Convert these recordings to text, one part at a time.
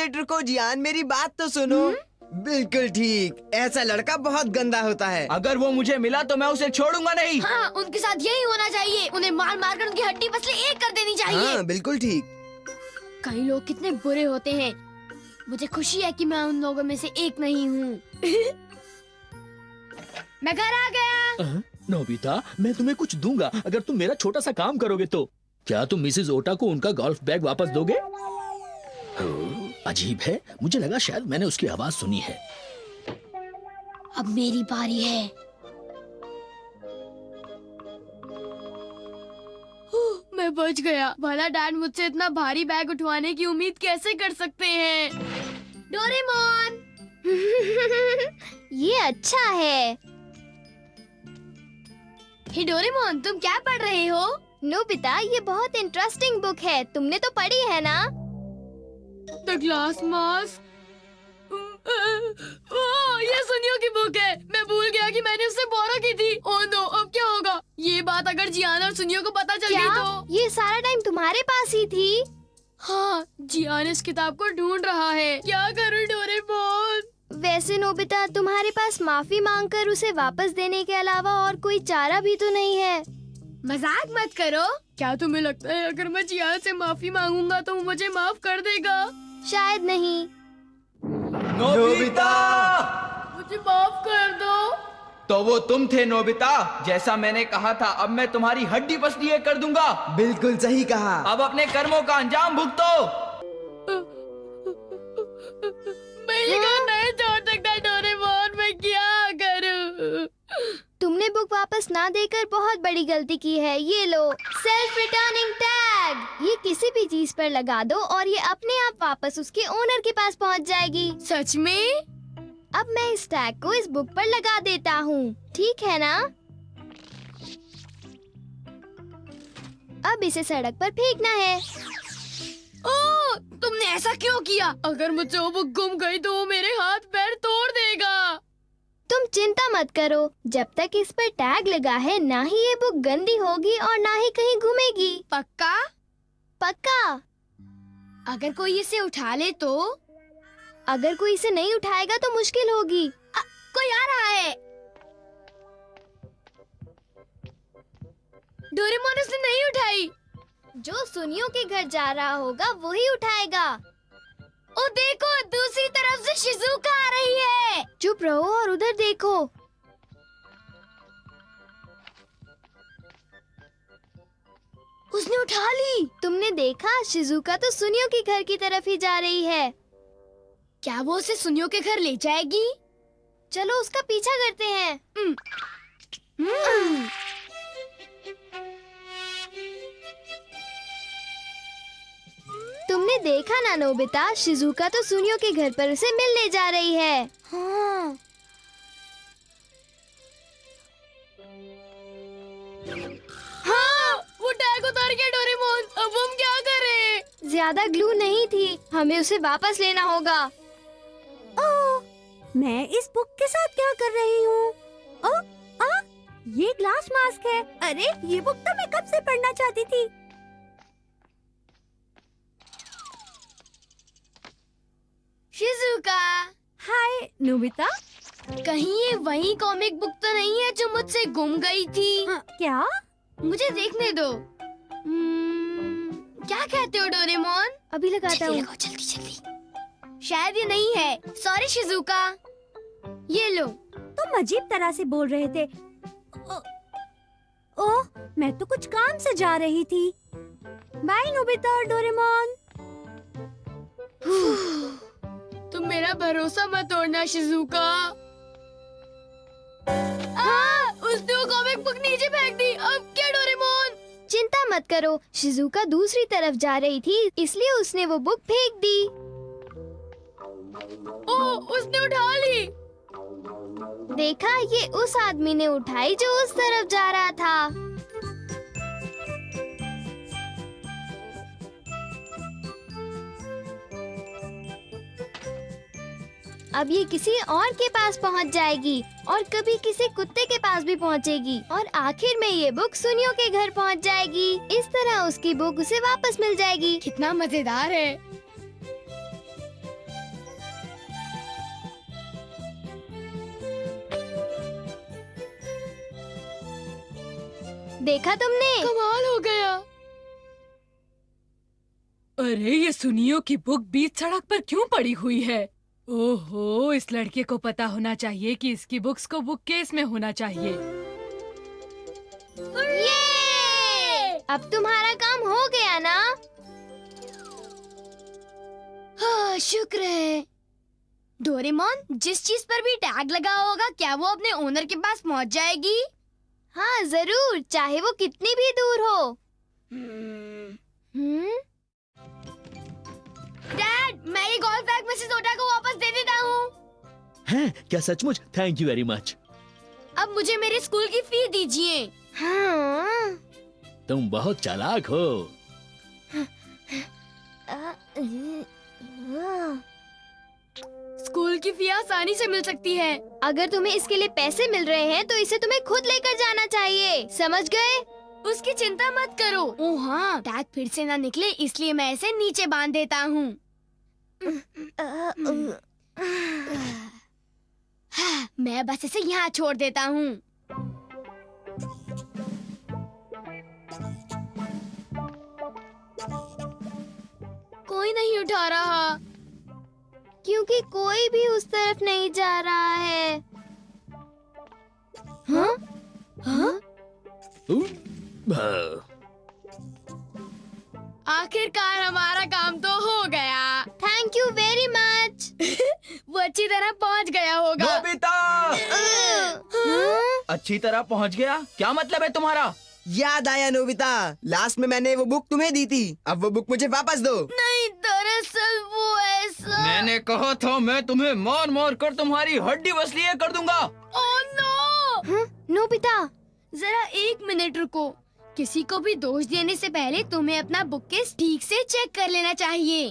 Translator को जियान मेरी बात तो सुनो। बिल्कुल ठीक, ऐसा लड़का बहुत गंदा होता है। अगर वो मुझे मिला तो मैं उसे छोड़ूंगा नहीं। हाँ, उनके साथ यही होना चाहिए। उन्हें मार मार कर उनकी हड्डी पसली एक कर देनी चाहिए। हाँ बिल्कुल ठीक। कई लोग कितने बुरे होते हैं। मुझे खुशी है कि मैं उन लोगों में से एक नहीं हूँ। मैं घर आ गया। नोबिता, मैं तुम्हें कुछ दूंगा अगर तुम मेरा छोटा सा काम करोगे तो। क्या तुम मिसेस ओटा को उनका गोल्फ बैग वापस दोगे? अजीब है, मुझे लगा शायद मैंने उसकी आवाज सुनी है। अब मेरी बारी है। मैं बच गया। भला डैड मुझसे इतना भारी बैग उठवाने की उम्मीद कैसे कर सकते हैं? डोरेमोन। ये अच्छा है। हे डोरेमोन, तुम क्या पढ़ रहे हो? नोबिता, ये बहुत इंटरेस्टिंग बुक है। तुमने तो पढ़ी है ना? The glass mask. ये सुनियो की बुक है। मैं भूल गया कि मैंने उससे बोरो की थी। ओह नो, अब क्या होगा? ये बात अगर जियान और सुनियो को पता चल गई तो। ये सारा टाइम तुम्हारे पास ही थी? हाँ, जियान इस किताब को ढूंढ रहा है। क्या करूं डोरेमोन? वैसे नोबिता, तुम्हारे पास माफी मांगकर उसे वापस देने के अलावा और कोई चारा भी तो नहीं है। मजाक मत करो। क्या तुम्हें लगता है अगर मैं जियान से माफी मांगूंगा तो वो मुझे माफ कर देगा? शायद नहीं। नोबिता! मुझे माफ कर दो। तो वो तुम थे नोबिता, जैसा मैंने कहा था। अब मैं तुम्हारी हड्डी पसली एक कर दूंगा। बिल्कुल सही कहा। अब अपने कर्मों का अंजाम भुगतो। मैं ये घर नहीं छोड़ सकता डोरेमोन। मैं क्या करूं? तुमने बुक वापस ना देकर बहुत बड़ी गलती की है। ये लो, सेल्फ रिटर्निंग टैग। ये किसी भी चीज पर लगा दो और ये अपने आप वापस उसके ओनर के पास पहुंच जाएगी। सच में? अब मैं इस टैग को इस बुक पर लगा देता हूँ, ठीक है ना? अब इसे सड़क पर फेंकना है। ओह, तुमने ऐसा क्यों किया? अगर मुझसे वो बुक गुम गई तो वो मेरे हाथ पैर तोड़ देगा। तुम चिंता मत करो। जब तक इस पर टैग लगा है, ना ही ये बुक गंदी होगी और ना ही कहीं घूमेगी। पक्का? पक्का। अगर कोई इसे उठा ले तो? अगर कोई इसे नहीं उठाएगा तो मुश्किल होगी। कोई आ रहा है। डोरेमोन, उसने नहीं उठाई। जो सुनियो के घर जा रहा होगा वही उठाएगा। ओ देखो, दूसरी तरफ से शिजुका आ रही है। चुप रहो और उधर देखो। उसने उठा ली। तुमने देखा? शिजुका तो सुनियो के घर की तरफ ही जा रही है। क्या वो उसे सुनियो के घर ले जाएगी? चलो उसका पीछा करते हैं। तुमने देखा ना नोबिता, शिजुका तो सुनियो के घर पर उसे मिलने जा रही है। हाँ। हाँ, वो टैग उतार के डोरेमोन। अब हम क्या करें? ज्यादा ग्लू नहीं थी, हमें उसे वापस लेना होगा। ओह, मैं इस बुक के साथ क्या कर रही हूँ? ये ग्लास मास्क है। अरे, ये बुक तो मैं कब से पढ़ना चाहती थी। शिजुका। हाय नोबिता। कहीं ये वही कॉमिक बुक तो नहीं है जो मुझसे गुम गई थी? क्या? मुझे देखने दो। क्या कहते हो डोरेमोन? अभी लगाता हूँ। जल्दी जल्दी। शायद ये नहीं है। Sorry Shizuka. ये लो। तुम अजीब तरह से बोल रहे थे। ओह, मैं तो कुछ काम से जा रही थी। बाय नोबिता और डोरेमोन। तुम मेरा भरोसा मत तोड़ना शिजुका। उसने वो कॉमिक बुक नीचे फेंक दी। अब क्या डोरेमोन? चिंता मत करो, शिजुका दूसरी तरफ जा रही थी इसलिए उसने वो बुक फेंक दी। ओह, उसने उठा ली। देखा, ये उस आदमी ने उठाई जो उस तरफ जा रहा था। अब ये किसी और के पास पहुंच जाएगी और कभी किसी कुत्ते के पास भी पहुंचेगी और आखिर में ये बुक सुनियो के घर पहुंच जाएगी। इस तरह उसकी बुक उसे वापस मिल जाएगी। कितना मजेदार है। देखा तुमने? कमाल हो गया। अरे ये सुनियो की बुक बीच सड़क पर क्यों पड़ी हुई है? ओहो, इस लड़के को पता होना चाहिए कि इसकी बुक्स को बुक केस में होना चाहिए। ये! अब तुम्हारा काम हो गया ना? हाँ, शुक्र है। डोरेमोन, जिस चीज पर भी टैग लगा होगा क्या वो अपने ओनर के पास पहुंच जाएगी? हाँ जरूर, चाहे वो कितनी भी दूर हो। डैड, मैं ये गोल्फ बैग मिसेस ओटा को वापस दे देता हूँ। हैं? क्या सचमुच? Thank you very much. अब मुझे मेरे स्कूल की फीस दीजिए। हाँ। तुम बहुत चालाक हो। स्कूल की फी आसानी से मिल सकती है। अगर तुम्हें इसके लिए पैसे मिल रहे हैं तो इसे तुम्हें खुद लेकर जाना चाहिए, समझ गए? उसकी चिंता मत करो। ओह हाँ, टैग फिर से ना निकले इसलिए मैं इसे नीचे बांध देता हूँ। मैं बस इसे यहाँ छोड़ देता हूँ। कोई नहीं उठा रहा क्योंकि कोई भी उस तरफ नहीं जा रहा है। हाँ? हाँ? आखिरकार हमारा काम तो हो गया। Thank you very much. वो अच्छी तरह पहुंच गया होगा। नोबिता! अच्छी तरह पहुंच गया? क्या मतलब है तुम्हारा? याद आया नोबिता, लास्ट में मैंने वो बुक तुम्हें दी थी, अब वो बुक मुझे वापस दो। नहीं, दरअसल वो ऐसा। मैंने कहा था मैं तुम्हें मार मार कर तुम्हारी हड्डी वसलीय कर दूंगा। Oh no! नोबिता, जरा 1 मिनट रुको। किसी को भी दोष देने से पहले तुम्हें अपना बुक केस ठीक से चेक कर लेना चाहिए।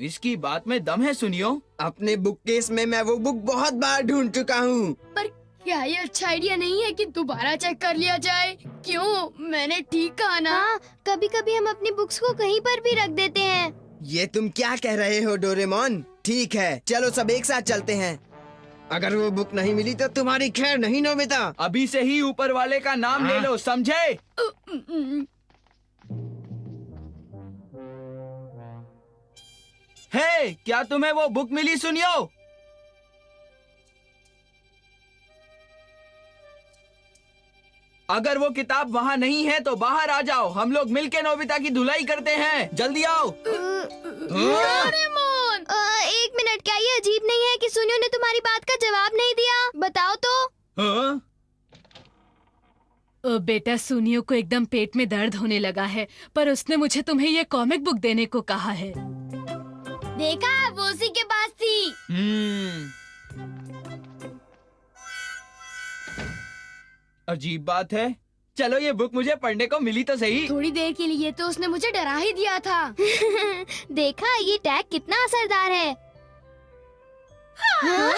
इसकी बात में दम है सुनियो। अपने बुक केस में मैं वो बुक बहुत बार ढूंढ चुका हूँ। पर क्या ये अच्छा आइडिया नहीं है कि दोबारा चेक कर लिया जाए? क्यों, मैंने ठीक कहा ना? हाँ, कभी कभी हम अपनी बुक्स को कहीं पर भी रख देते हैं। ये तुम क्या कह रहे हो डोरेमोन? ठीक है, चलो सब एक साथ चलते हैं। अगर वो बुक नहीं मिली तो तुम्हारी खैर नहीं नोबिता। अभी से ही ऊपर वाले का नाम ले लो, समझे? हे, क्या तुम्हें वो बुक मिली सुनियो? अगर वो किताब वहाँ नहीं है तो बाहर आ जाओ, हम लोग मिलके नोबिता की धुलाई करते हैं। जल्दी आओ। डोरेमोन! 1 मिनट, क्या ये अजीब नहीं है कि सुनियो ने तुम्हारी बात का जवाब नहीं दिया? बताओ तो। हाँ? बेटा, सुनियो को एकदम पेट में दर्द होने लगा है, पर उसने मुझे तुम्हें ये कॉमिक बुक देने को कहा है। देखा, वो उसी के पास थी। अजीब बात है। चलो ये बुक मुझे पढ़ने को मिली तो सही। थोड़ी देर के लिए तो उसने मुझे डरा ही दिया था। देखा, ये टैग कितना असरदार है। हाँ?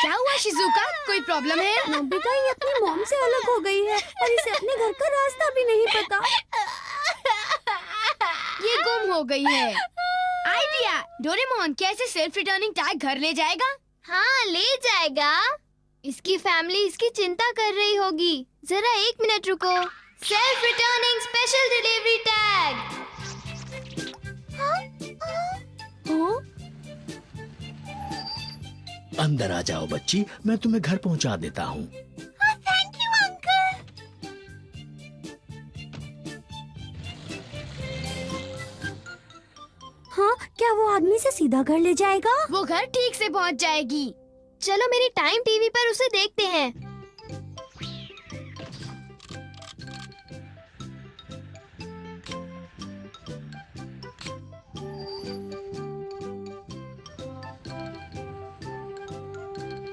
क्या हुआ शिजुका, कोई प्रॉब्लम है? नोबिता ये अपनी मॉम से अलग हो गई है और इसे अपने घर का रास्ता भी नहीं पता। ये गुम हो गई है। आइडिया! डोरेमोन कैसे सेल्फ रिटर्निंग टैग घर ले जाएगा? हाँ, ले जाएगा। इसकी फैमिली इसकी चिंता कर रही होगी। जरा 1 मिनट रुको। Self returning special delivery tag. अंदर आ जाओ बच्ची, मैं तुम्हें घर पहुंचा देता हूँ। Thank you uncle. हाँ, क्या वो आदमी से सीधा घर ले जाएगा? वो घर ठीक से पहुंच जाएगी। चलो मेरी टाइम टीवी पर उसे देखते हैं।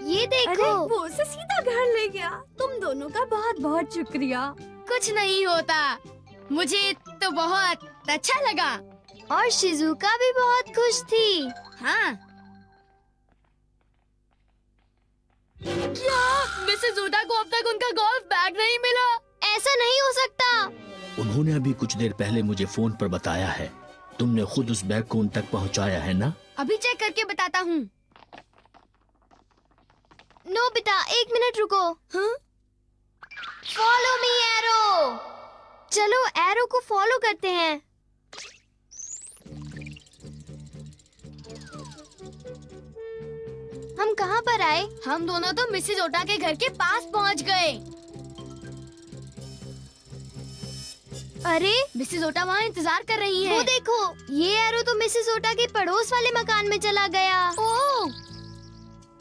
ये देखो। अरे वो उसे सीधा घर ले गया। तुम दोनों का बहुत बहुत शुक्रिया। कुछ नहीं होता, मुझे तो बहुत अच्छा लगा और शिजुका भी बहुत खुश थी। हाँ। क्या मिसेस ओटा को अब तक उनका गोल्फ बैग नहीं मिला? ऐसा नहीं हो सकता। उन्होंने अभी कुछ देर पहले मुझे फोन पर बताया है। तुमने खुद उस बैग को उन तक पहुंचाया है ना? अभी चेक करके बताता हूँ। नोबिता, 1 मिनट रुको। Follow me arrow. चलो एरो को फॉलो करते हैं। हम कहाँ पर आए? हम दोनों तो मिसेज ओटा के घर के पास पहुँच गए। अरे मिसेज ओटा वहाँ इंतजार कर रही है। वो देखो, ये एरो तो मिसेज ओटा के पड़ोस वाले मकान में चला गया। ओह,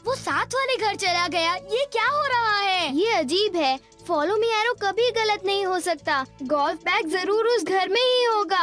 वो साथ वाले घर चला गया। ये क्या हो रहा है? ये अजीब है। फॉलो मी एरो कभी गलत नहीं हो सकता। गोल्फ बैग जरूर उस घर में ही होगा।